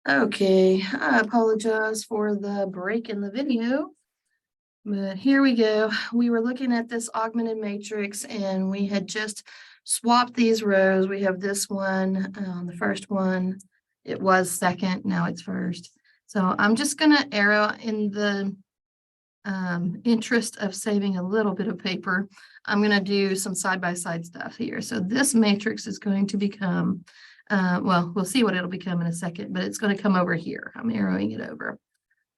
Okay, I apologize for the break in the video, but here we go. We were looking at this augmented matrix and we had just swapped these rows. We have this one, the first one, it was second, now it's first. So I'm just gonna arrow in the interest of saving a little bit of paper. I'm gonna do some side-by-side stuff here. So this matrix is going to become well, we'll see what it'll become in a second, but it's going to come over here. I'm arrowing it over.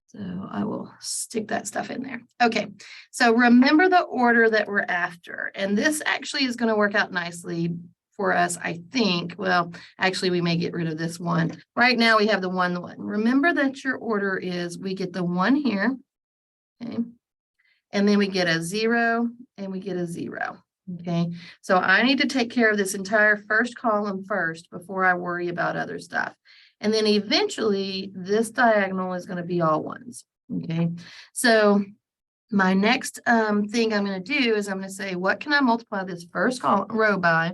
So I will stick that stuff in there. Okay, so remember the order that we're after. And this actually is going to work out nicely for us, I think. Well, actually, we may get rid of this one. Right now, we have the 1, 1. Remember that your order is we get the 1 here, okay? And then we get a 0 and we get a 0. Okay, so I need to take care of this entire first column first before I worry about other stuff. And then eventually this diagonal is going to be all 1s. Okay, so my next thing I'm going to do is I'm going to say, what can I multiply this first row by?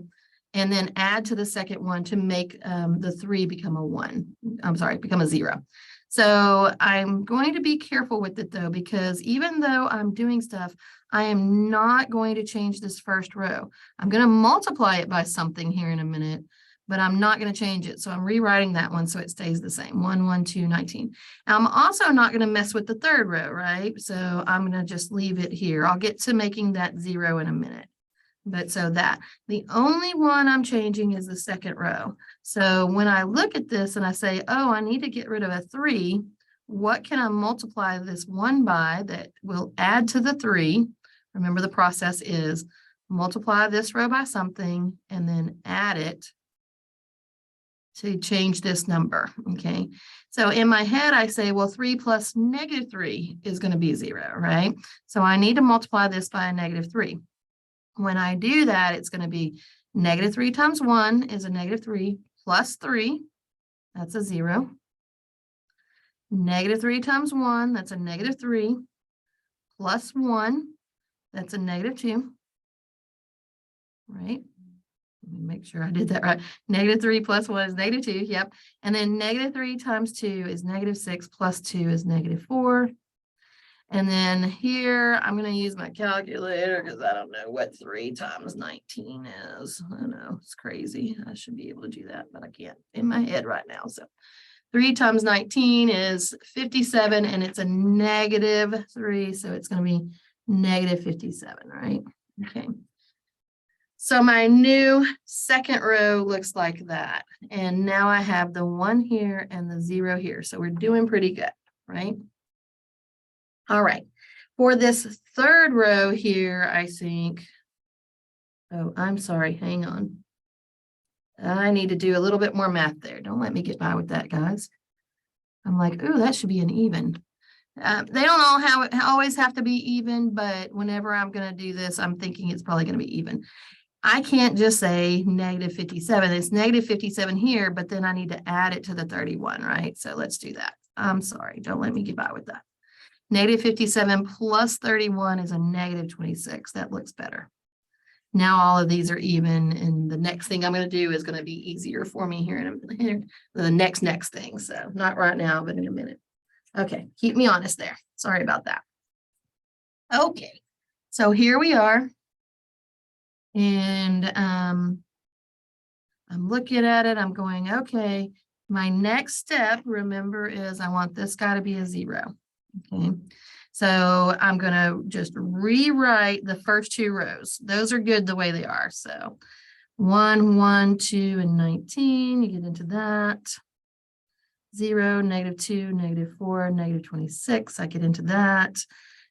And then add to the second one to make the 3 become a 1. I'm sorry, become a 0. So I'm going to be careful with it though, because even though I'm doing stuff, I am not going to change this first row. I'm going to multiply it by something here in a minute, but I'm not going to change it. So I'm rewriting that one so it stays the same. 1, 1, 2, 19. Now, I'm also not going to mess with the third row, right? So I'm going to just leave it here. I'll get to making that 0 in a minute. But so that the only one I'm changing is the second row. So when I look at this and I say, oh, I need to get rid of a 3, what can I multiply this 1 by that will add to the 3? Remember, the process is multiply this row by something and then add it to change this number. Okay, so in my head, I say, well, 3 plus -3 is going to be 0, right? So I need to multiply this by a -3. When I do that, it's going to be -3 times 1 is a -3 plus 3. That's a 0. -3 times 1, that's a -3 plus 1. That's a -2. Right? Let me make sure I did that right. -3 plus 1 is -2. Yep. And then -3 times 2 is -6 plus 2 is -4. And then here, I'm going to use my calculator because I don't know what 3 times 19 is. I know, it's crazy. I should be able to do that, but I can't in my head right now. So 3 times 19 is 57, and it's a -3, so it's going to be -57, right? Okay. So my new second row looks like that. And now I have the 1 here and the 0 here. So we're doing pretty good, right? All right, for this third row here, I think, oh, I'm sorry, hang on. I need to do a little bit more math there. Don't let me get by with that, guys. I'm like, oh, that should be an even. They don't all always have to be even, but whenever I'm going to do this, I'm thinking it's probably going to be even. I can't just say -57. It's -57 here, but then I need to add it to the 31, right? So let's do that. I'm sorry. Don't let me get by with that. -57 plus 31 is a -26. That looks better. Now all of these are even, and the next thing I'm going to do is going to be easier for me here in a minute. The next thing. So not right now, but in a minute. Okay, keep me honest there. Sorry about that. Okay, so here we are. And I'm looking at it. I'm going, okay, my next step, remember, is I want this guy to be a 0. Okay, so I'm going to just rewrite the first 2 rows. Those are good the way they are. So 1, 1, 2, and 19, you get into that. 0, -2, -4, -26, I get into that.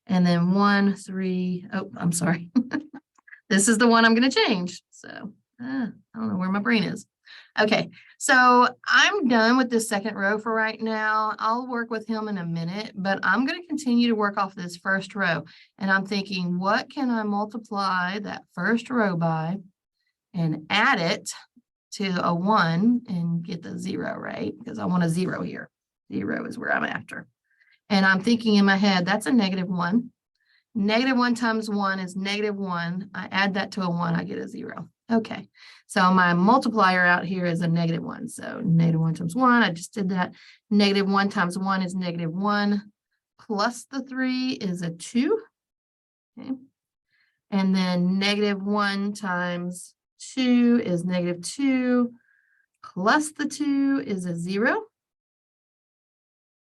And then 1, 3, oh, I'm sorry. This is the one I'm going to change. So I don't know where my brain is. Okay, so I'm done with this second row for right now. I'll work with him in a minute, but I'm going to continue to work off this first row. And I'm thinking, what can I multiply that first row by and add it to a 1 and get the 0, right? Because I want a 0 here. 0 is where I'm after. And I'm thinking in my head, that's a -1. -1 times 1 is -1. I add that to a 1, I get a 0. Okay, so my multiplier out here is a -1. So -1 times 1, I just did that. -1 times 1 is -1, plus the 3 is a 2. Okay. And then -1 times 2 is -2, plus the 2 is a 0.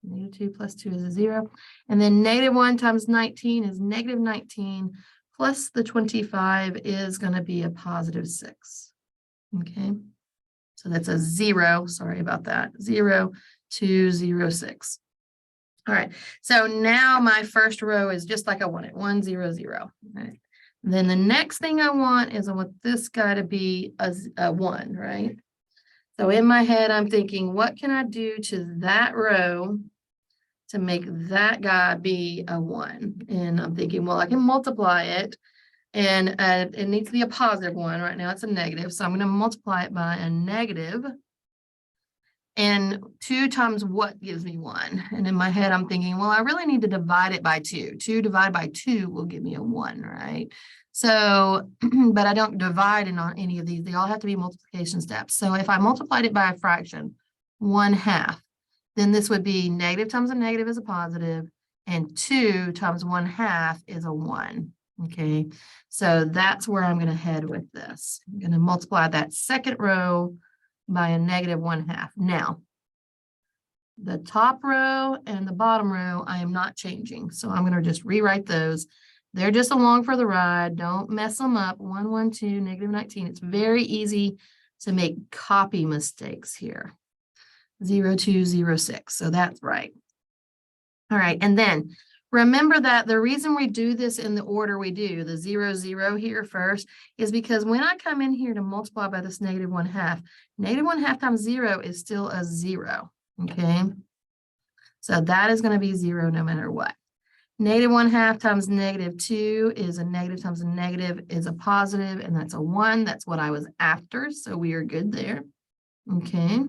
-2 plus 2 is a 0. And then -1 times 19 is -19, plus the 25 is going to be a +6. Okay, so that's a 0. Sorry about that. 0, 2, 0, 6. All right, so now my first row is just like I wanted, 1, 0, 0. All right. Then the next thing I want is I want this guy to be a 1, right? So in my head, I'm thinking, what can I do to that row to make that guy be a 1? And I'm thinking, well, I can multiply it, and it needs to be a positive 1. Right now it's a negative, so I'm going to multiply it by a negative. And 2 times what gives me 1? And in my head, I'm thinking, well, I really need to divide it by 2. 2 divided by 2 will give me a 1, right? So, but I don't divide in on any of these. They all have to be multiplication steps. So if I multiplied it by a fraction, 1/2, then this would be negative times a negative is a positive, and 2 times 1/2 is a 1. Okay, so that's where I'm going to head with this. I'm going to multiply that second row by a -1/2. Now, the top row and the bottom row, I am not changing. So I'm going to just rewrite those. They're just along for the ride. Don't mess them up. 1, 1, 2, -19. It's very easy to make copy mistakes here. 0, 2, 0, 6. So that's right. All right. And then remember that the reason we do this in the order we do, the 0, 0 here first, is because when I come in here to multiply by this -1/2, -1/2 times 0 is still a 0. Okay. So that is going to be 0 no matter what. -1/2 times -2 is a negative times a negative is a positive, and that's a 1. That's what I was after. So we are good there. Okay.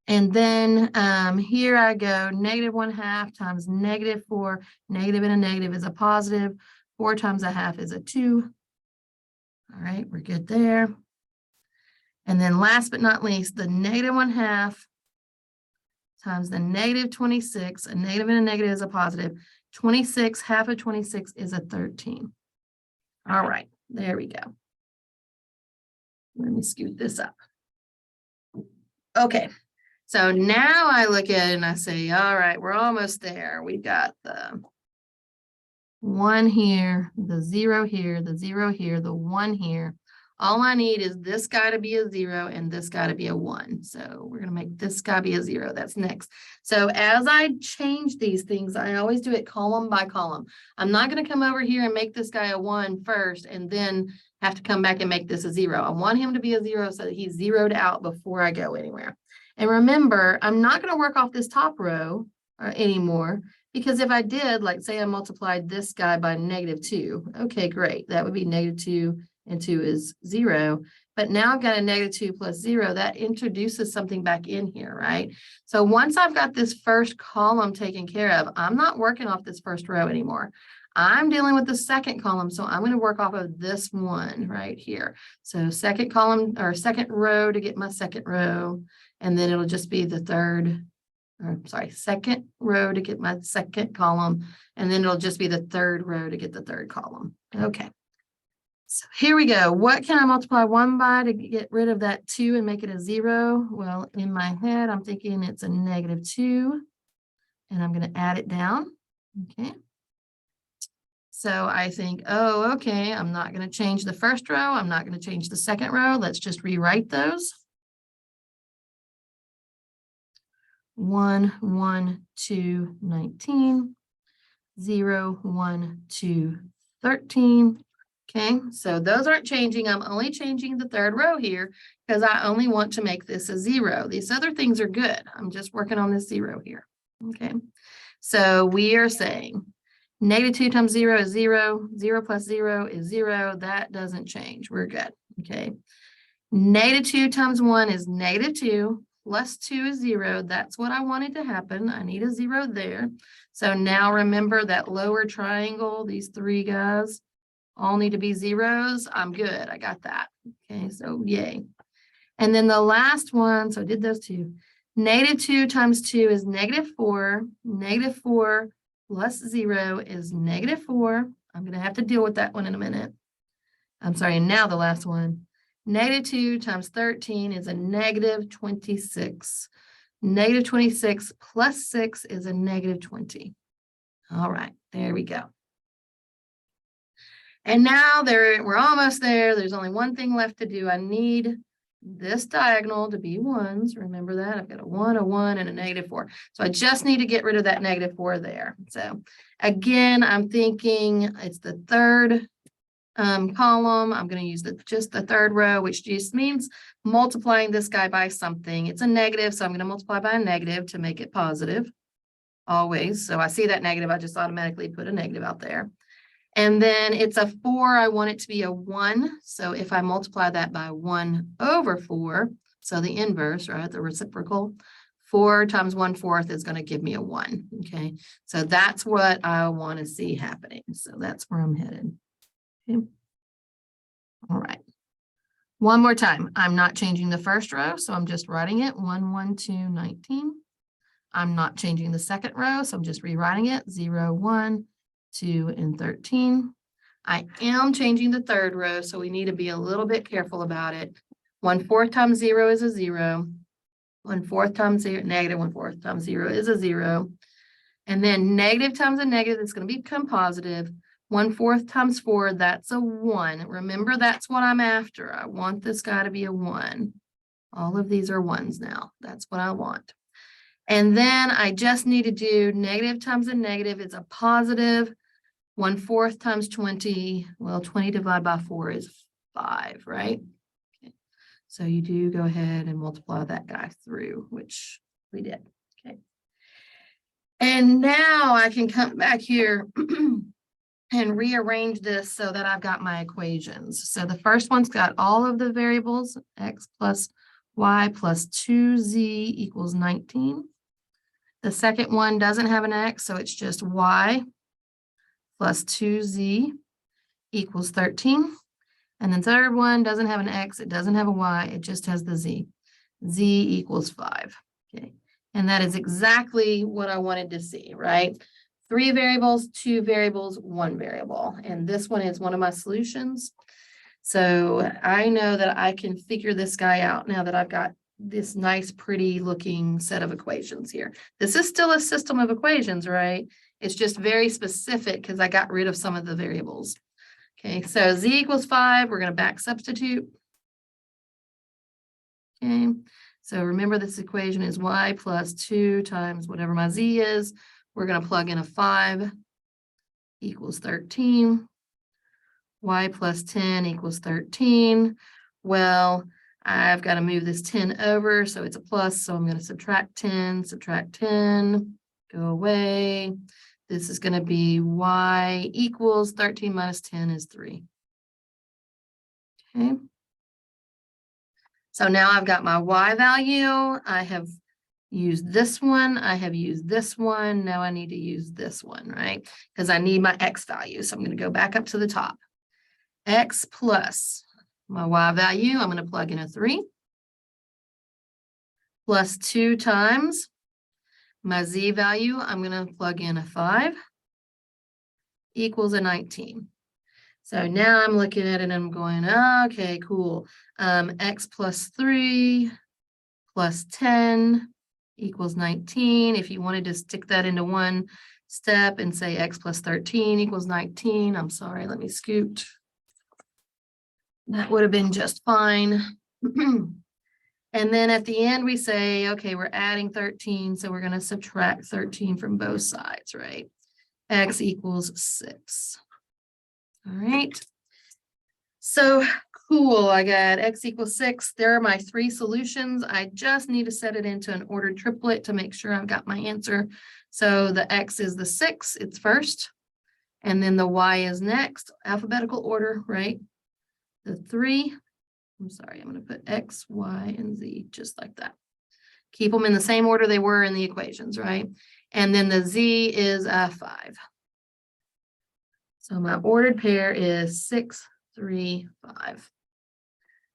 And then here I go, -1/2 times -4, negative and a negative is a positive, 4 times a half is a 2. All right, we're good there. And then last but not least, the -1/2 times the -26, a negative and a negative is a positive, 26, half of 26 is a 13. All right, there we go. Let me scoot this up. Okay. So now I look at it and I say, all right, we're almost there. We've got the 1 here, the 0 here, the 0 here, the 1 here. All I need is this guy to be a 0 and this guy to be a 1. So we're going to make this guy be a 0. That's next. So as I change these things, I always do it column by column. I'm not going to come over here and make this guy a 1 first and then have to come back and make this a 0. I want him to be a 0 so that he's zeroed out before I go anywhere. And remember, I'm not going to work off this top row anymore, because if I did, like say I multiplied this guy by -2, okay, great. That would be -2 and 2 is 0. But now I've got a -2 plus 0. That introduces something back in here, right? So once I've got this first column taken care of, I'm not working off this first row anymore. I'm dealing with the second column, so I'm going to work off of this one right here. So second column or second row to get my second row, and then it'll just be the second row to get my second column, and then it'll just be the third row to get the third column. Okay. So here we go. What can I multiply 1 by to get rid of that 2 and make it a 0? Well, in my head, I'm thinking it's a -2, and I'm going to add it down. Okay. So I think, oh, okay, I'm not going to change the first row. I'm not going to change the second row. Let's just rewrite those. 1, 1, 2, 19, 0, 1, 2, 13. Okay, so those aren't changing. I'm only changing the third row here because I only want to make this a 0. These other things are good. I'm just working on this 0 here. Okay, so we are saying -2 times 0 is 0. 0 plus 0 is 0. That doesn't change. We're good. Okay, -2 times 1 is -2. Plus 2 is 0. That's what I wanted to happen. I need a 0 there. So now remember that lower triangle, these 3 guys, all need to be zeros. I'm good. I got that. Okay, so yay. And then the last one, so I did those two. -2 times 2 is -4. -4 plus 0 is -4. I'm going to have to deal with that one in a minute. I'm sorry, and now the last one. -2 times 13 is a -26. -26 plus 6 is a -20. All right, there we go. And now we're almost there. There's only one thing left to do. I need this diagonal to be ones. Remember that? I've got a 1, and a -4. So I just need to get rid of that -4 there. So again, I'm thinking it's the third column. I'm going to use just the third row, which just means multiplying this guy by something. It's a negative, so I'm going to multiply by a negative to make it positive always. So I see that negative, I just automatically put a negative out there. And then it's a 4, I want it to be a 1. So if I multiply that by 1/4, so the inverse, right, the reciprocal, 4 times 1/4 is going to give me a 1. Okay, so that's what I want to see happening. So that's where I'm headed. Okay. All right. One more time. I'm not changing the first row, so I'm just writing it 1, 1, 2, 19. I'm not changing the second row, so I'm just rewriting it 0, 1, 2, and 13. I am changing the third row, so we need to be a little bit careful about it. 1/4 times 0 is a 0. 1/4 times 0, -1/4 times 0 is a 0. And then negative times a negative is going to become positive. 1/4 times 4, that's a 1. Remember, that's what I'm after. I want this guy to be a 1. All of these are 1s now. That's what I want. And then I just need to do negative times a negative is a positive. 1/4 times 20, well, 20 divided by 4 is 5, right? Okay. So you do go ahead and multiply that guy through, which we did. Okay. And now I can come back here and rearrange this so that I've got my equations. So the first one's got all of the variables, x plus y plus 2z equals 19. The second one doesn't have an x, so it's just y plus 2z equals 13. And the third one doesn't have an x, it doesn't have a y, it just has the z. Z equals 5. Okay. And that is exactly what I wanted to see, right? 3 variables, 2 variables, 1 variable. And this one is one of my solutions. So I know that I can figure this guy out now that I've got this nice, pretty looking set of equations here. This is still a system of equations, right? It's just very specific because I got rid of some of the variables. Okay, so z equals 5. We're going to back substitute. Okay, so remember this equation is y plus 2 times whatever my z is. We're going to plug in a 5 equals 13. Y plus 10 equals 13. Well, I've got to move this 10 over, so it's a plus, so I'm going to subtract 10, go away. This is going to be y equals 13 minus 10 is 3. Okay. So now I've got my y value. I have used this one. I have used this one. Now I need to use this one, right? Because I need my x value. So I'm going to go back up to the top. X plus my y value, I'm going to plug in a 3 plus 2 times my z value, I'm going to plug in a 5 equals a 19. So now I'm looking at it and I'm going, okay, cool. X plus 3 plus 10 equals 19. If you wanted to stick that into one step and say x plus 13 equals 19, I'm sorry, let me scoot. That would have been just fine. And then at the end, we say, okay, we're adding 13, so we're going to subtract 13 from both sides, right? X equals 6. All right. So cool. I got x equals 6. There are my 3 solutions. I just need to set it into an ordered triplet to make sure I've got my answer. So the x is the 6, it's first. And then the y is next, alphabetical order, right? The 3. I'm sorry, I'm going to put X, Y, and Z just like that. Keep them in the same order they were in the equations, right? And then the Z is 5. So my ordered pair is 6, 3, 5.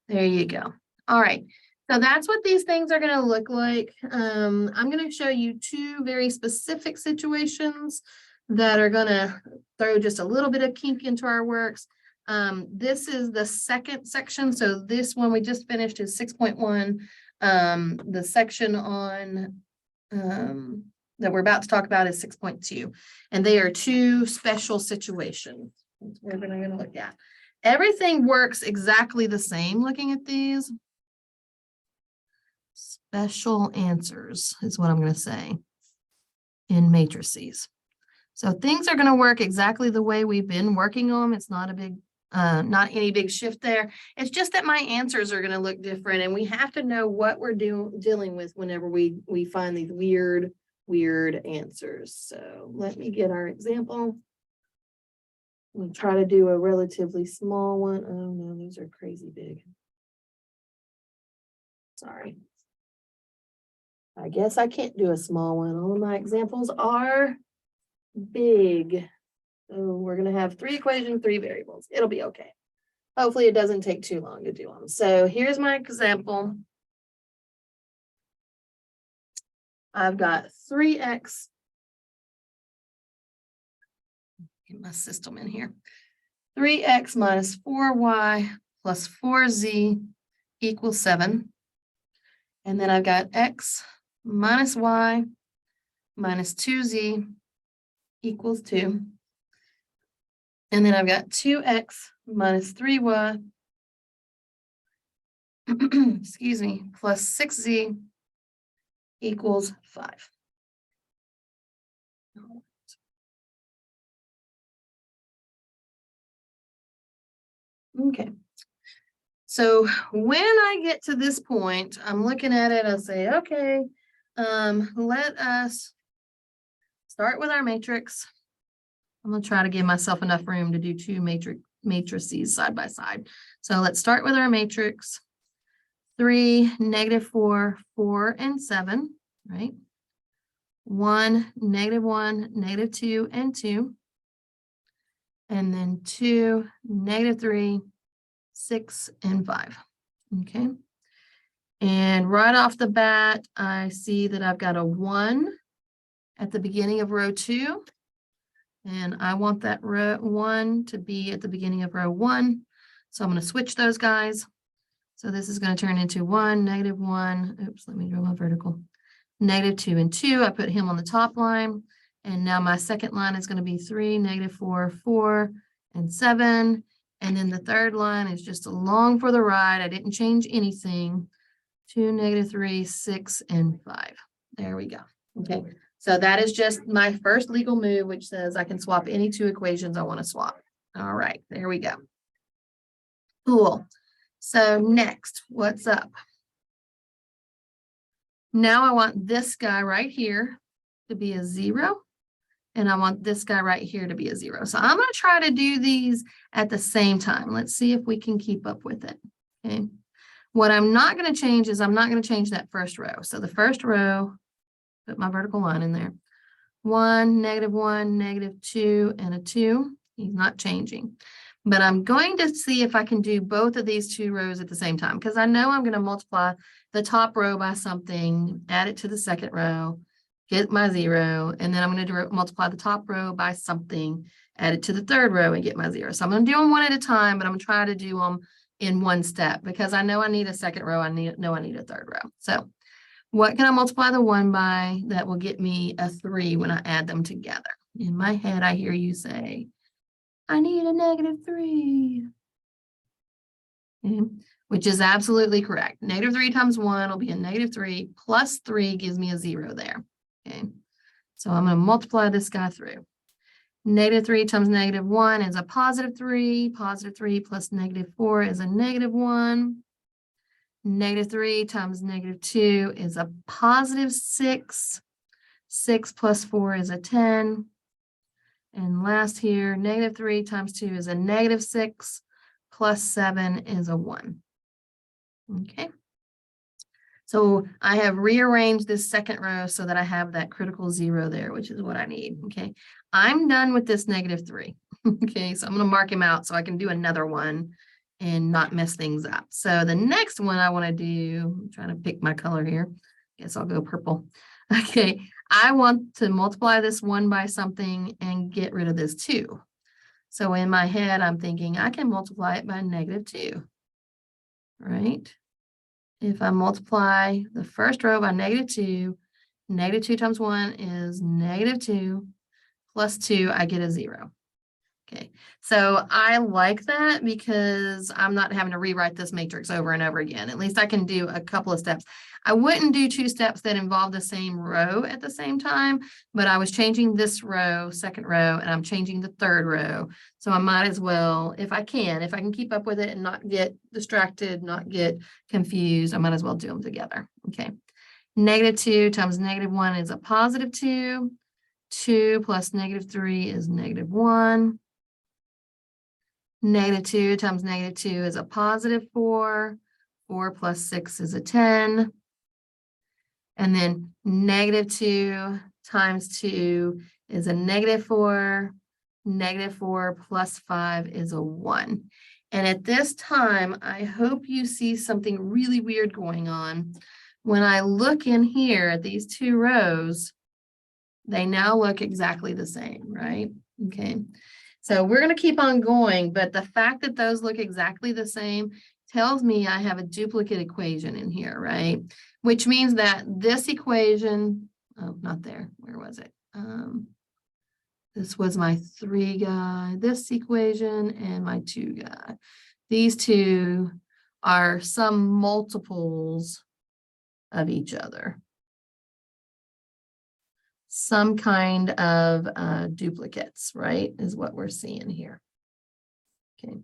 There you go. All right. So that's what these things are going to look like. I'm going to show you two very specific situations that are going to throw just a little bit of kink into our works. This is the second section. So this one we just finished is 6.1. The section on that we're about to talk about is 6.2. And they are two special situations. That's what we're going to look at. Everything works exactly the same looking at these. Special answers is what I'm going to say in matrices. So things are going to work exactly the way we've been working on them. It's not a big, not any big shift there. It's just that my answers are going to look different, and we have to know what we're dealing with whenever we find these weird answers. So let me get our example. We'll try to do a relatively small one. Oh no, those are crazy big. Sorry. I guess I can't do a small one. All of my examples are big. So we're going to have 3 equations, 3 variables. It'll be okay. Hopefully it doesn't take too long to do them. So here's my example. I've got 3x. Get my system in here. 3x minus 4y plus 4z equals 7. And then I've got x minus y minus 2z equals 2. And then I've got 2x minus 3y, excuse me, plus 6z equals 5. Okay. So when I get to this point, I'm looking at it, I'll say, okay, let us start with our matrix. I'm going to try to give myself enough room to do 2 matrices side by side. So let's start with our matrix. 3, -4, 4, and 7, right? 1, -1, -2, and 2. And then 2, -3, 6, and 5. Okay. And right off the bat, I see that I've got a 1 at the beginning of row 2. And I want that row 1 to be at the beginning of row 1. So I'm going to switch those guys. So this is going to turn into 1, -1. Oops, let me draw my vertical. -2 and 2. I put him on the top line. And now my second line is going to be 3, -4, 4, and 7. And then the third line is just along for the ride. I didn't change anything. 2, -3, 6, and 5. There we go. Okay. So that is just my first legal move, which says I can swap any 2 equations I want to swap. All right, there we go. Cool. So next, what's up? Now I want this guy right here to be a 0. And I want this guy right here to be a 0. So I'm going to try to do these at the same time. Let's see if we can keep up with it. Okay. What I'm not going to change is I'm not going to change that first row. So the first row, put my vertical line in there. 1, -1, -2, and a 2. He's not changing. But I'm going to see if I can do both of these 2 rows at the same time, because I know I'm going to multiply the top row by something, add it to the second row, get my 0, and then I'm going to multiply the top row by something, add it to the third row, and get my 0. So I'm going to do them one at a time, but I'm going to try to do them in one step, because I know I need a second row. I know I need a third row. So what can I multiply the 1 by that will get me a 3 when I add them together? In my head, I hear you say, I need a -3. Okay. Which is absolutely correct. -3 times 1 will be a -3, plus 3 gives me a 0 there. Okay. So I'm going to multiply this guy through. -3 times -1 is a +3. +3 plus -4 is a -1. -3 times -2 is a +6. 6 plus 4 is a 10. And last here, -3 times 2 is a -6. Plus 7 is a 1. Okay. So I have rearranged this second row so that I have that critical 0 there, which is what I need. Okay. I'm done with this -3. Okay, so I'm going to mark him out so I can do another one and not mess things up. So the next one I want to do, I'm trying to pick my color here. Guess I'll go purple. Okay, I want to multiply this 1 by something and get rid of this 2. So in my head, I'm thinking I can multiply it by -2, right? If I multiply the first row by -2, -2 times 1 is -2, plus 2, I get a 0. Okay, so I like that because I'm not having to rewrite this matrix over and over again. At least I can do a couple of steps. I wouldn't do 2 steps that involve the same row at the same time, but I was changing this row, second row, and I'm changing the third row. So I might as well, if I can keep up with it and not get distracted, not get confused, I might as well do them together. Okay, -2 times -1 is a +2. 2 plus -3 is -1. -2 times -2 is a +4. 4 plus 6 is a 10. And then -2 times 2 is a -4. -4 plus 5 is a 1. And at this time, I hope you see something really weird going on. When I look in here at these 2 rows, they now look exactly the same, right? Okay. So we're going to keep on going, but the fact that those look exactly the same tells me I have a duplicate equation in here, right? Which means that this equation, oh, not there. Where was it? This was my 3 guy, this equation, and my 2 guy. These 2 are some multiples of each other. Some kind of duplicates, right, is what we're seeing here. Okay.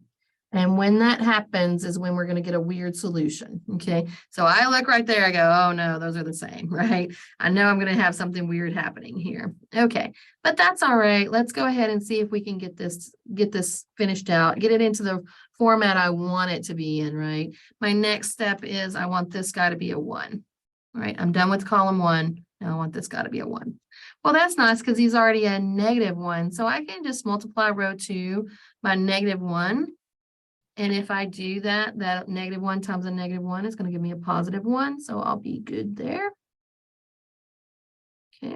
And when that happens is when we're going to get a weird solution. Okay. So I look right there, I go, oh no, those are the same, right? I know I'm going to have something weird happening here. Okay. But that's all right. Let's go ahead and see if we can get this finished out, get it into the format I want it to be in, right? My next step is I want this guy to be a 1. All right. I'm done with column 1. Now I want this guy to be a 1. Well, that's nice because he's already a -1. So I can just multiply row 2 by -1. And if I do that, that -1 times a -1 is going to give me a +1. So I'll be good there. Okay.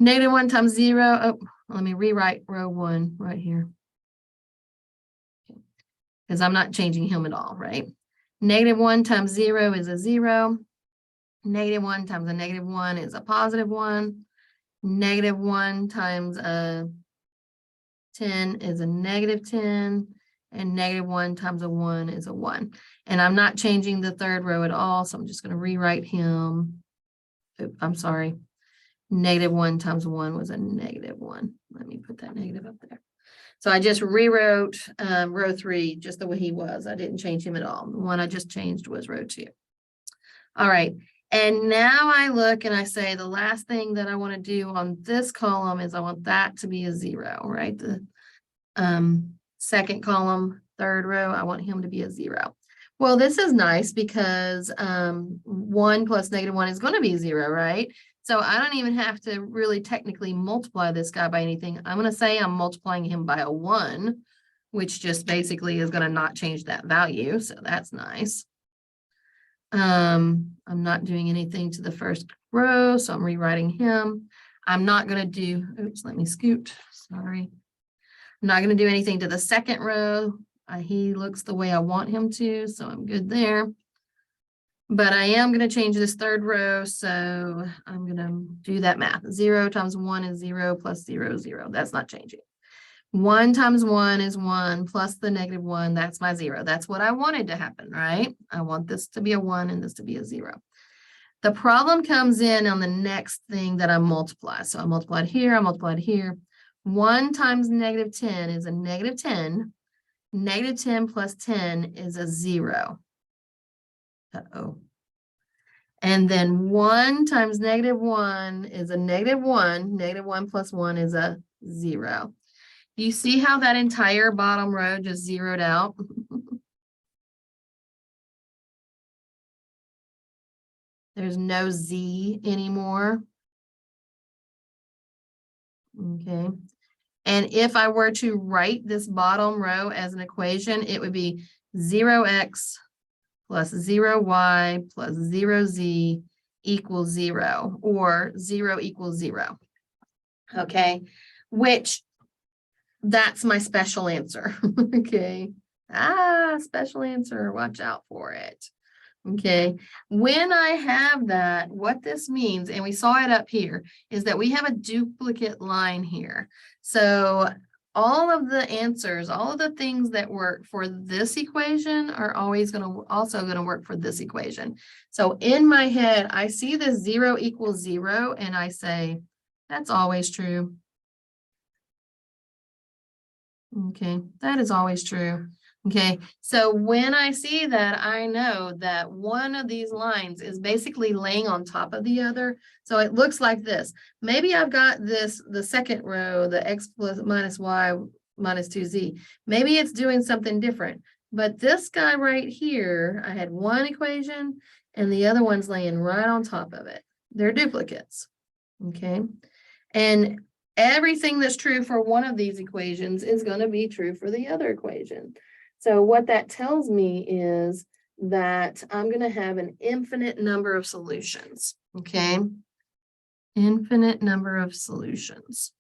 -1 times 0. Oh, let me rewrite row 1 right here. Because I'm not changing him at all, right? -1 times 0 is a 0. -1 times a -1 is a +1. -1 times a 10 is a -10. And -1 times a 1 is a 1. And I'm not changing the third row at all, so I'm just going to rewrite him. Oop, I'm sorry. -1 times 1 was a -1. Let me put that negative up there. So I just rewrote row 3 just the way he was. I didn't change him at all. The one I just changed was row 2. All right. And now I look and I say the last thing that I want to do on this column is I want that to be a 0, right? The second column, third row, I want him to be a 0. Well, this is nice because 1 plus -1 is going to be 0, right? So I don't even have to really technically multiply this guy by anything. I'm going to say I'm multiplying him by a 1, which just basically is going to not change that value. So that's nice. I'm not doing anything to the first row, so I'm rewriting him. I'm not going to do, oops, let me scoot. Sorry. I'm not going to do anything to the second row. He looks the way I want him to, so I'm good there. But I am going to change this third row, so I'm going to do that math. 0 times 1 is 0 plus 0 is 0. That's not changing. 1 times 1 is 1 plus the -1. That's my 0. That's what I wanted to happen, right? I want this to be a 1 and this to be a 0. The problem comes in on the next thing that I multiply. So I multiplied here, I multiplied here. 1 times -10 is a -10. -10 plus 10 is a 0. Uh-oh. And then 1 times -1 is a -1. -1 plus 1 is a 0. Do you see how that entire bottom row just zeroed out? There's no Z anymore. Okay. And if I were to write this bottom row as an equation, it would be 0x plus 0y plus 0z equals 0, or 0 equals 0. Okay, which that's my special answer. Okay. Special answer. Watch out for it. Okay. When I have that, what this means, and we saw it up here, is that we have a duplicate line here. So all of the answers, all of the things that work for this equation are always also going to work for this equation. So in my head, I see this 0 equals 0, and I say, that's always true. Okay, that is always true. Okay, so when I see that, I know that one of these lines is basically laying on top of the other. So it looks like this. Maybe I've got this, the second row, the x plus minus y minus 2z. Maybe it's doing something different. But this guy right here, I had one equation and the other one's laying right on top of it. They're duplicates. Okay, and everything that's true for one of these equations is going to be true for the other equation. So what that tells me is that I'm going to have an infinite number of solutions. Okay. Infinite number of solutions.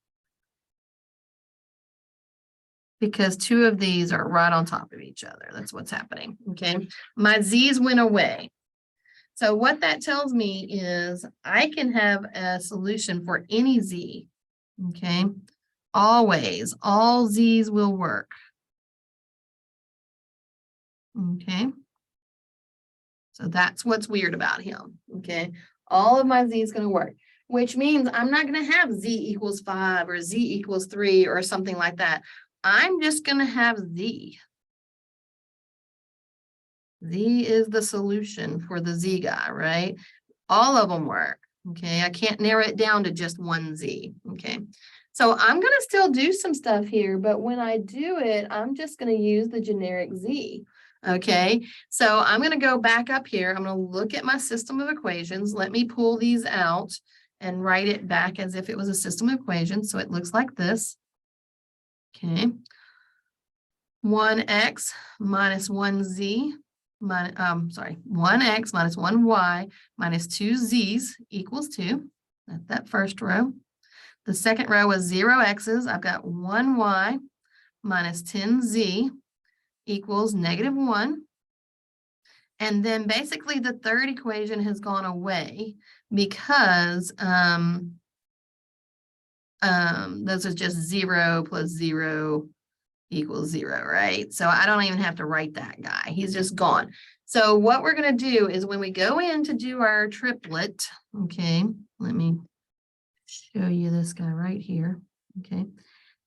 Because two of these are right on top of each other. That's what's happening. Okay. My z's went away. So what that tells me is I can have a solution for any z. Okay. Always, all z's will work. Okay. So that's what's weird about him. Okay. All of my z is going to work, which means I'm not going to have z equals 5 or z equals 3 or something like that. I'm just going to have z. Z is the solution for the z guy, right? All of them work. Okay. I can't narrow it down to just one z. Okay. So I'm going to still do some stuff here, but when I do it, I'm just going to use the generic z. Okay, so I'm going to go back up here. I'm going to look at my system of equations. Let me pull these out and write it back as if it was a system of equations. So it looks like this. Okay, 1x minus 1z, 1x minus 1y minus 2z's equals 2. That's that first row. The second row is 0 x's. I've got 1y minus 10z equals -1. And then basically the third equation has gone away because those are just 0 plus 0 equals 0, right? So I don't even have to write that guy. He's just gone. So what we're going to do is when we go in to do our triplet, okay, let me show you this guy right here. Okay,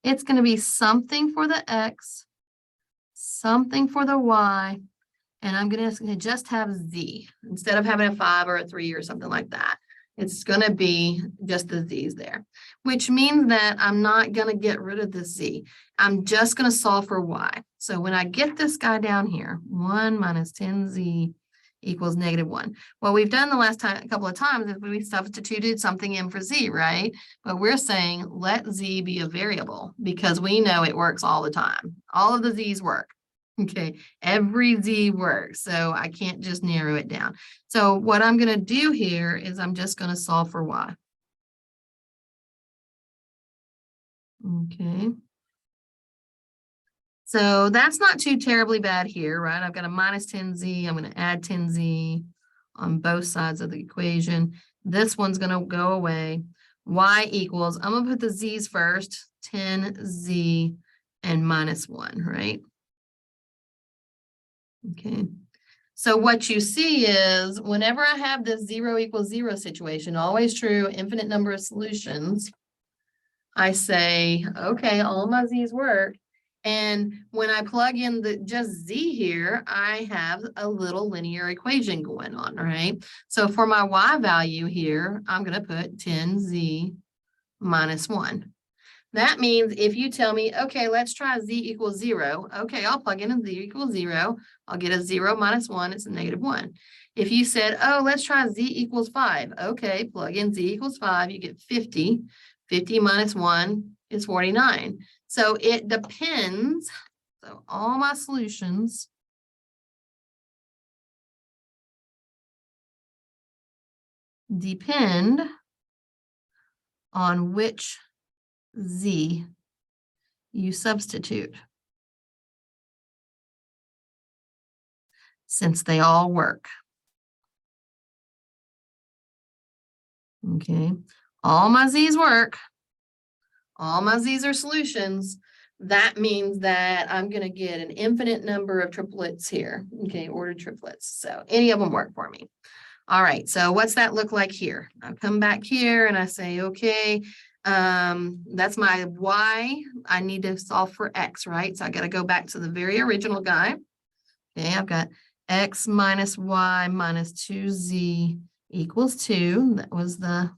it's going to be something for the x, something for the y, and I'm going to just have z instead of having a 5 or a 3 or something like that. It's going to be just the z's there, which means that I'm not going to get rid of the z. I'm just going to solve for y. So when I get this guy down here, 1 minus 10z equals -1. Well, we've done the last time a couple of times is we substituted something in for z, right? But we're saying let z be a variable because we know it works all the time. All of the z's work. Okay, every z works, so I can't just narrow it down. So what I'm going to do here is I'm just going to solve for y. Okay. So that's not too terribly bad here, right? I've got a minus 10z. I'm going to add 10z on both sides of the equation. This one's going to go away. Y equals, I'm going to put the z's first, 10z and -1, right? Okay. So what you see is whenever I have this 0 equals 0 situation, always true, infinite number of solutions, I say, okay, all my z's work. And when I plug in the just z here, I have a little linear equation going on, right? So for my y value here, I'm going to put 10z -1. That means if you tell me, okay, let's try z equals 0. Okay, I'll plug in a z equals 0. I'll get a 0 minus 1. It's a -1. If you said, oh, let's try z equals 5. Okay, plug in z equals 5. You get 50. 50 minus 1 is 49. So it depends. So all my solutions depend on which Z you substitute, since they all work. Okay, all my Z's work. All my Z's are solutions. That means that I'm going to get an infinite number of triplets here. Okay, ordered triplets. So any of them work for me. All right, so what's that look like here? I come back here and I say, okay, that's my Y. I need to solve for X, right? So I got to go back to the very original guy. Okay, I've got X minus Y minus 2Z equals 2. That was the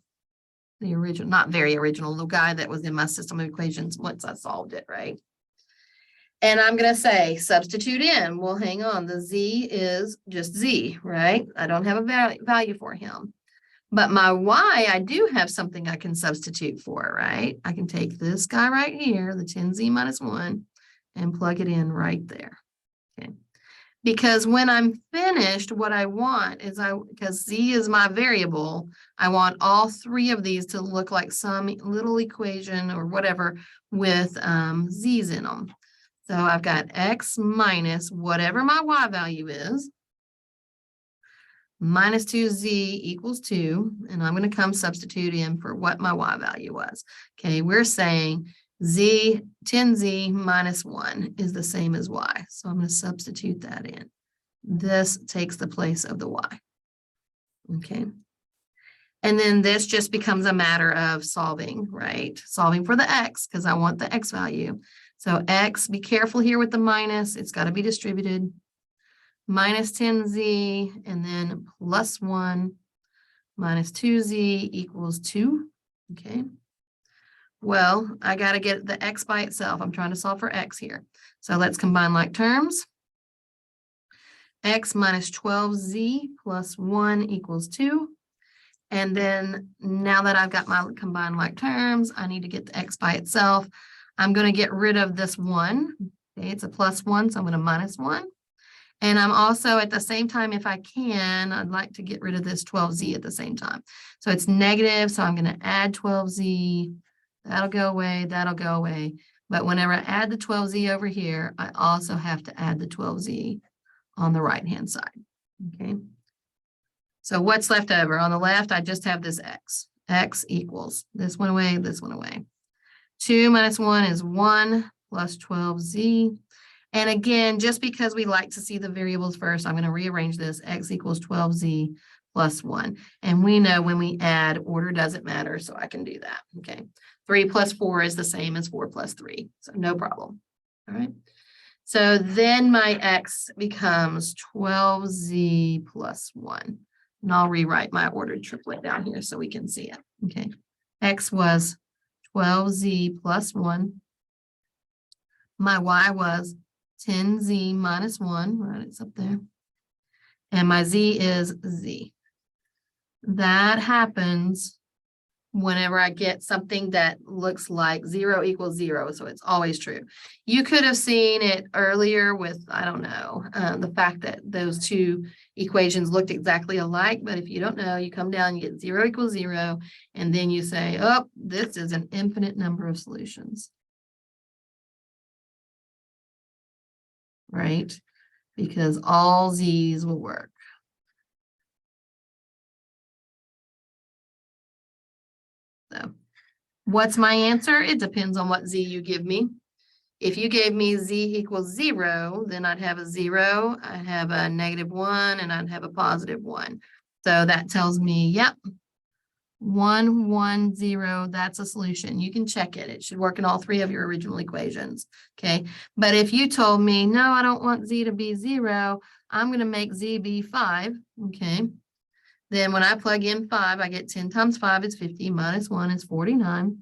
original, not very original, the guy that was in my system of equations once I solved it, right? And I'm going to say substitute in. Well, hang on. The Z is just Z, right? I don't have a value for him. But my Y, I do have something I can substitute for, right? I can take this guy right here, the 10Z minus 1, and plug it in right there. Okay. Because when I'm finished, what I want is because Z is my variable, I want all three of these to look like some little equation or whatever with Z's in them. So I've got X minus whatever my Y value is, minus 2Z equals 2, and I'm going to come substitute in for what my Y value was. Okay, we're saying Z, 10Z minus 1 is the same as Y. So I'm going to substitute that in. This takes the place of the Y. Okay. And then this just becomes a matter of solving, right? Solving for the X because I want the X value. So X, be careful here with the minus. It's got to be distributed. Minus 10Z and then plus 1 minus 2Z equals 2. Okay. Well, I got to get the X by itself. I'm trying to solve for X here. So let's combine like terms. X minus 12Z plus 1 equals 2. And then now that I've got my combined like terms, I need to get the X by itself. I'm going to get rid of this 1. Okay, it's a plus 1, so I'm going to minus 1. And I'm also at the same time, if I can, I'd like to get rid of this 12Z at the same time. So it's negative, so I'm going to add 12Z. That'll go away, that'll go away. But whenever I add the 12Z over here, I also have to add the 12Z on the right-hand side. Okay. So what's left over? On the left, I just have this X. X equals this one away, this one away. 2 minus 1 is 1 plus 12Z. And again, just because we like to see the variables first, I'm going to rearrange this. X equals 12Z plus 1. And we know when we add, order doesn't matter, so I can do that. Okay. 3 plus 4 is the same as 4 plus 3. So no problem. All right. So then my X becomes 12Z plus 1. And I'll rewrite my ordered triplet down here so we can see it. Okay. X was 12Z plus 1. My Y was 10Z minus 1, right? It's up there. And my Z is Z. That happens whenever I get something that looks like 0 equals 0. So it's always true. You could have seen it earlier with, I don't know, the fact that those two equations looked exactly alike. But if you don't know, you come down, you get 0 equals 0. And then you say, oh, this is an infinite number of solutions. Right? Because all Z's will work. So what's my answer? It depends on what Z you give me. If you gave me Z equals 0, then I'd have a 0, I'd have a -1, and I'd have a +1. So that tells me, yep, 1, 1, 0, that's a solution. You can check it. It should work in all three of your original equations. Okay. But if you told me, no, I don't want Z to be 0, I'm going to make Z be 5. Okay. Then when I plug in 5, I get 10 times 5 is 50, minus 1 is 49.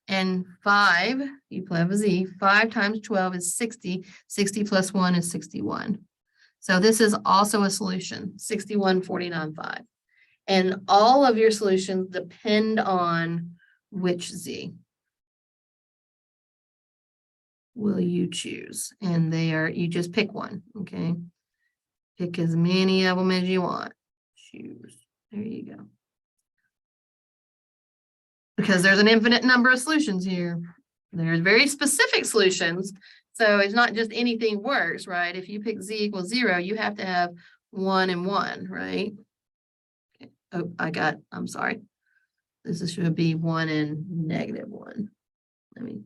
And 5, you plug a Z, 5 times 12 is 60. 60 plus 1 is 61. So this is also a solution, 61, 49, 5. And all of your solutions depend on which Z. will you choose? And you just pick one, okay? Pick as many of them as you want. Choose. There you go. Because there's an infinite number of solutions here. There's very specific solutions. So it's not just anything works, right? If you pick z equals 0, you have to have 1 and 1, right? Okay. Oh, I'm sorry. This should be 1 and -1. Let me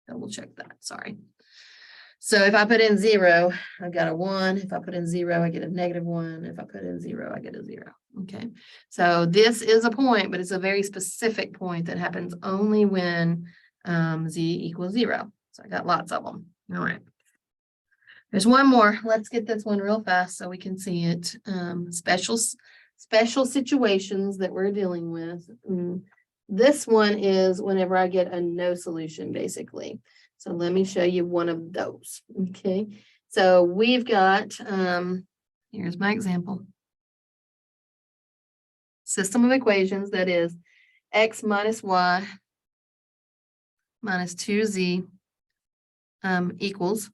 double check that, sorry. So if I put in 0, I've got a 1. If I put in 0, I get a -1. If I put in 0, I get a 0. Okay. So this is a point, but it's a very specific point that happens only when z equals 0. So I got lots of them. All right. There's one more. Let's get this one real fast so we can see it. Special situations that we're dealing with. This one is whenever I get a no solution, basically. So let me show you one of those. Okay. So we've got, here's my example. System of equations that is x minus y minus 2z equals,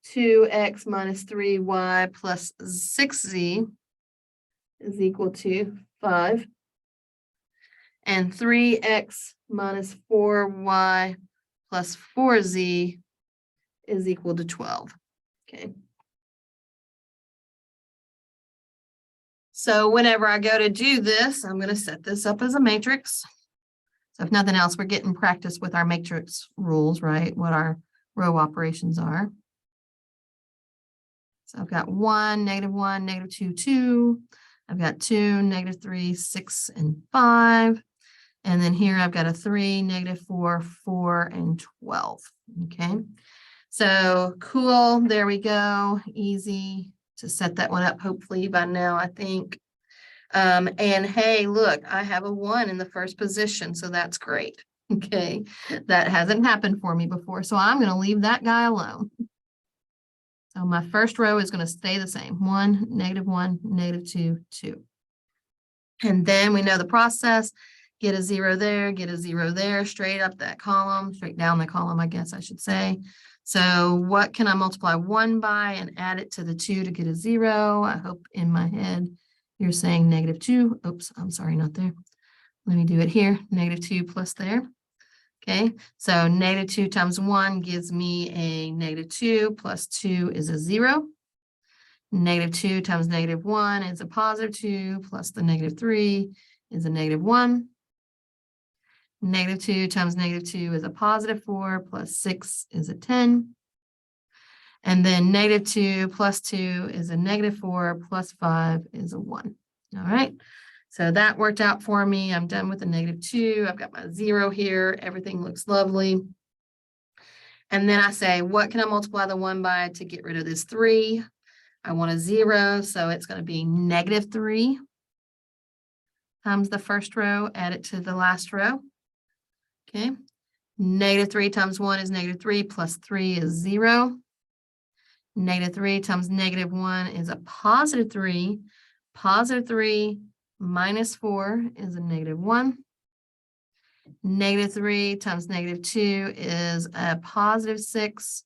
2x minus 3y plus 6z is equal to 5. And 3x minus 4y plus 4z is equal to 12. Okay. So whenever I go to do this, I'm going to set this up as a matrix. So if nothing else, we're getting practice with our matrix rules, right? What our row operations are. So I've got 1, -1, -2, 2. I've got 2, -3, 6, and 5. And then here I've got a 3, -4, 4, and 12. Okay. So cool. There we go. Easy to set that one up. Hopefully by now, I think. And hey, look, I have a 1 in the first position. So that's great. Okay. That hasn't happened for me before. So I'm going to leave that guy alone. So my first row is going to stay the same. 1, -1, -2, 2. And then we know the process. Get a 0 there, get a 0 there, straight up that column, straight down the column, I guess I should say. So what can I multiply 1 by and add it to the 2 to get a 0? I hope in my head you're saying -2. Oops, I'm sorry, not there. Let me do it here. -2 plus there. Okay, so -2 times 1 gives me a -2 plus 2 is a 0. -2 times -1 is a +2 plus the -3 is a -1. -2 times -2 is a +4 plus 6 is a 10. And then -2 plus 2 is a -4 plus 5 is a 1. All right. So that worked out for me. I'm done with the -2. I've got my 0 here. Everything looks lovely. And then I say, what can I multiply the 1 by to get rid of this 3? I want a 0. So it's going to be -3 times the first row, add it to the last row. Okay. -3 times 1 is -3 plus 3 is 0. -3 times -1 is a +3. +3 minus 4 is a -1. -3 times -2 is a +6.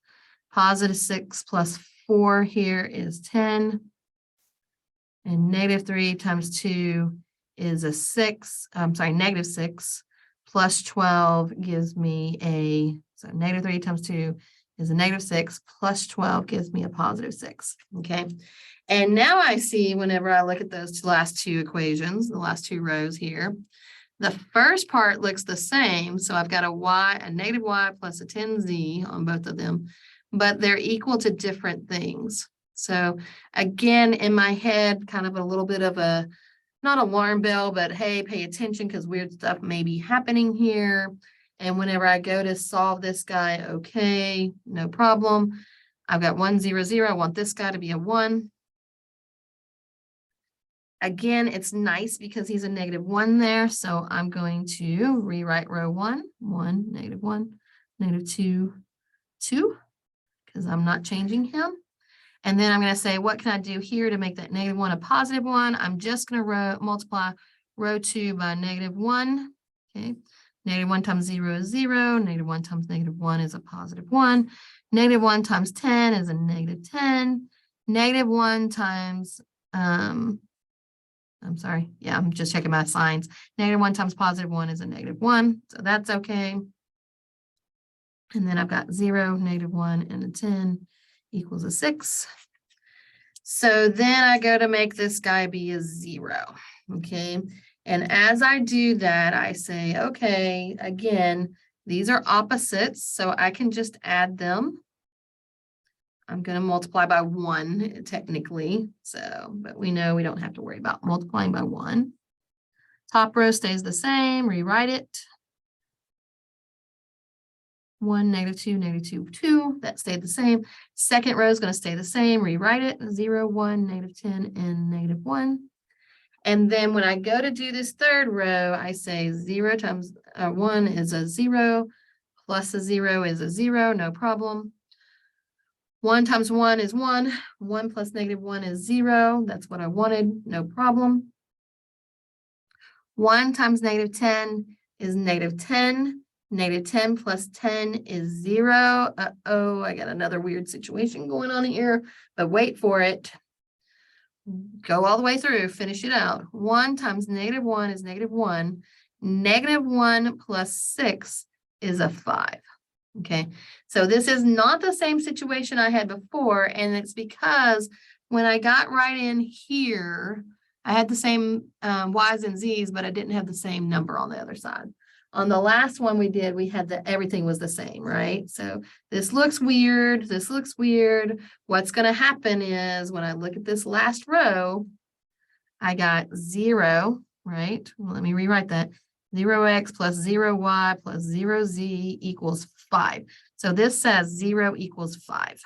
+6 plus 4 here is 10. And -3 times 2 is a 6. I'm sorry, -6 plus 12 gives me so -3 times 2 is a -6 plus 12 gives me a +6. Okay. And now I see whenever I look at those last two equations, the last two rows here, the first part looks the same. So I've got a -y plus a 10z on both of them, but they're equal to different things. So again, in my head, kind of a little bit of a, not alarm bell, but hey, pay attention because weird stuff may be happening here. And whenever I go to solve this guy, okay, no problem. I've got 1, 0, 0. I want this guy to be a 1. Again, it's nice because he's a -1 there. So I'm going to rewrite row 1, 1, -1, -2, 2, because I'm not changing him. And then I'm going to say, what can I do here to make that -1 a +1? I'm just going to multiply row 2 by -1. Okay. -1 times 0 is 0. -1 times -1 is a +1. -1 times 10 is a -10. -1 times, I'm sorry. Yeah, I'm just checking my signs. -1 times +1 is a -1. So that's okay. And then I've got 0, -1, and a 10 equals a 6. So then I go to make this guy be a 0. Okay. And as I do that, I say, okay, again, these are opposites, so I can just add them. I'm going to multiply by 1 technically. So, but we know we don't have to worry about multiplying by 1. Top row stays the same, rewrite it. 1, -2, -2, 2, that stayed the same. Second row is going to stay the same, rewrite it, 0, 1, -10, and -1. And then when I go to do this third row, I say 0 times 1 is a 0, plus a 0 is a 0, no problem. 1 times 1 is 1, 1 plus -1 is 0, that's what I wanted, no problem. 1 times -10 is -10. -10 plus 10 is 0. Uh-oh, I got another weird situation going on here, but wait for it. Go all the way through, finish it out. 1 times -1 is -1. -1 plus 6 is a 5. Okay, so this is not the same situation I had before, and it's because when I got right in here, I had the same Y's and Z's, but I didn't have the same number on the other side. On the last one we did, we had everything was the same, right? So this looks weird. This looks weird. What's going to happen is when I look at this last row, I got 0, right? Well, let me rewrite that. 0x plus 0y plus 0z equals 5. So this says 0 equals 5.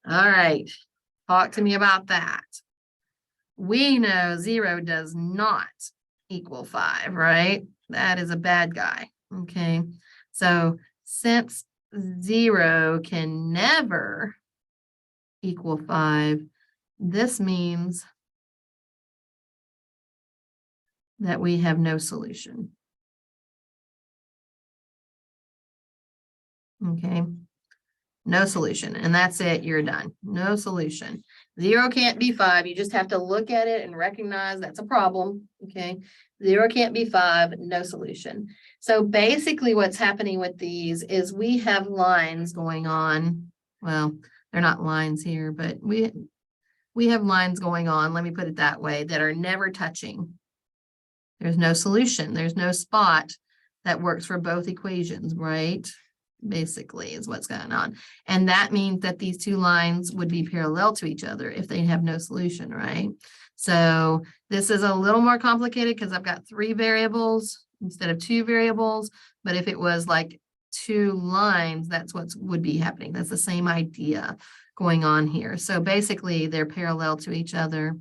All right. Talk to me about that. We know 0 does not equal 5, right? That is a bad guy. Okay. So since 0 can never equal 5, this means that we have no solution. Okay. No solution. And that's it. You're done. No solution. 0 can't be 5. You just have to look at it and recognize that's a problem. Okay. 0 can't be 5. No solution. So basically what's happening with these is we have lines going on. Well, they're not lines here, but we have lines going on. Let me put it that way, that are never touching. There's no solution. There's no spot that works for both equations, right? Basically is what's going on. And that means that these two lines would be parallel to each other if they have no solution, right? So this is a little more complicated because I've got 3 variables instead of 2 variables. But if it was like 2 lines, that's what would be happening. That's the same idea going on here. So basically they're parallel to each other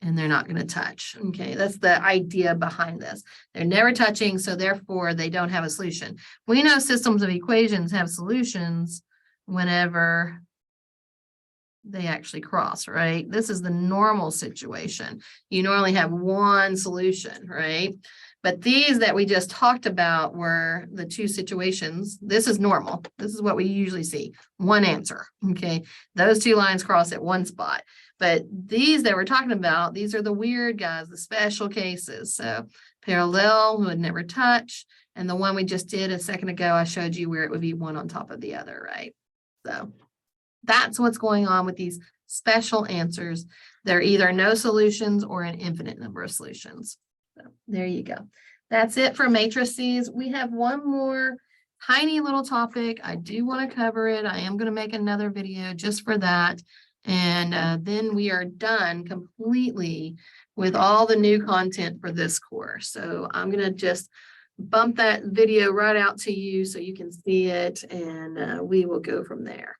and they're not going to touch. Okay, that's the idea behind this. They're never touching, so therefore they don't have a solution. We know systems of equations have solutions whenever they actually cross, right? This is the normal situation. You normally have one solution, right? But these that we just talked about were the 2 situations. This is normal. This is what we usually see. One answer, okay? Those 2 lines cross at one spot. But these that we're talking about, these are the weird guys, the special cases. So parallel would never touch. And the one we just did a second ago, I showed you where it would be one on top of the other, right? So that's what's going on with these special answers. They're either no solutions or an infinite number of solutions. So there you go. That's it for matrices. We have one more tiny little topic. I do want to cover it. I am going to make another video just for that. And then we are done completely with all the new content for this course. So I'm going to just bump that video right out to you so you can see it, and we will go from there.